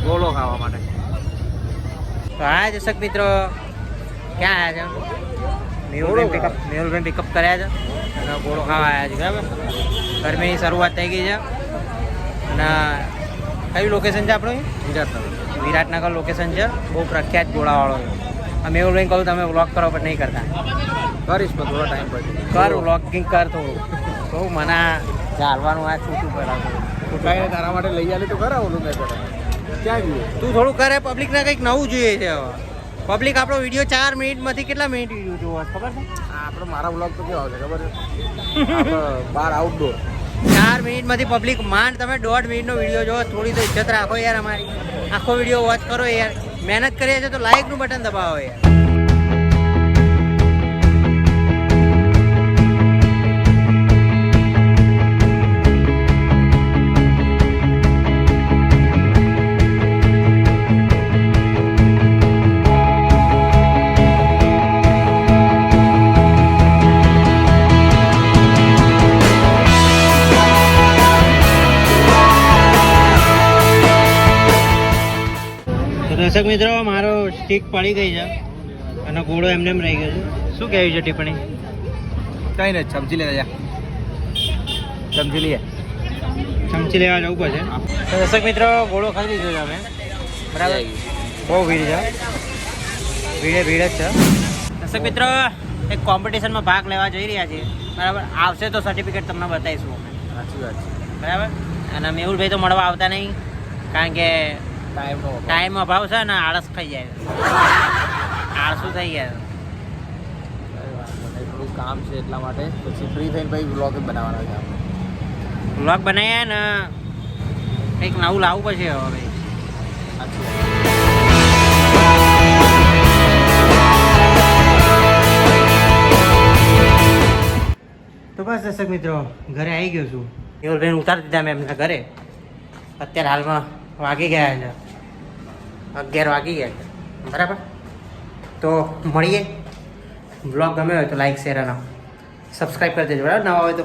ગોળો ખાવા માટે. તો હા દર્શક મિત્રો ક્યાં આવ્યા છે? મેહુલભાઈ પિકઅપ કર્યા છે અને ગોળો ખાવા આવ્યા છે. બરાબર, ગરમીની શરૂઆત થઈ ગઈ છે અને કયું લોકેશન છે આપણું? વિરાટનગર લોકેશન છે. બહુ પ્રખ્યાત ગોળાવાળો છે. મેહુલભાઈ કહું તમે વ્લોગ કરો પણ નહીં કરતા. કરીશ પણ થોડો ટાઈમ પછી કર વ્લોગિંગ કર થોડું. બહુ મને ચાલવાનું આ છૂટું કરાવતું. કાંઈ તારા માટે લઈ આલે તો ખરા ઓલું કંઈ કરે ક્યાં જોઈએ તું થોડું કરે. પબ્લિકને કંઈક નવું જોઈએ છે હવે. પબ્લિક આપણો વિડીયો 4 મિનિટમાંથી કેટલા મિનિટ વિડીયો જોવો ખબર છે? આપણો મારા બ્લોગ તો કેવો આવશે ખબર છે? બહાર આઉટડોર 4 મિનિટમાંથી પબ્લિક માંડ તમે 1.5 મિનિટનો વિડીયો જોવો. થોડી તો ઇજ્જત રાખો યાર અમારી. આખો વિડીયો વોચ કરો યાર. મહેનત કરીએ છીએ તો લાઈકનું બટન દબાવો યાર. દર્શક મિત્રો મારો સ્ટીક પડી ગઈ છે અને ઘોડો એમને એમ રહી ગયો છે. શું કહેવી છે ટિપ્પણી? કંઈ નહીં, સમજી લે સમજી લઈએ. ચમચી લેવા જવું પડશે. તો દર્શક મિત્રો ઘોડો ખાઈ લીધો છે અમે. બરાબર, બહુ ભીડ છે. ભીડ જ છે. દર્શક મિત્રો એક કોમ્પિટિશનમાં ભાગ લેવા જઈ રહ્યા છીએ. બરાબર, આવશે તો સર્ટિફિકેટ તમને બતાવીશું અમે. સાચી વાત છે. બરાબર, અને મેહુલભાઈ તો મળવા આવતા નહીં કારણ કે ટાઈમ અભાવ છે ને આળસ થઈ જાય. આળસું થઈ જાય. થોડું કામ છે એટલા માટે પછી ફ્રી થઈને પછી બ્લોગ જ બનાવવાનો છે. વ્લોગ બનાવ્યા ને કંઈક નવું લાવવું પડશે હવે. તો બસ દર્શક મિત્રો ઘરે આવી ગયો છું. મેહુલભાઈને ઉતારી દીધા મેં એમના ઘરે. અત્યારે હાલમાં વાગી ગયા છે 11 વાગી ગયા છે. બરાબર, તો મળીએ. બ્લોગ ગમ્યો હોય તો લાઈક શેર અને સબસ્ક્રાઈબ કરી દેજો. બરાબર, નવા હોય તો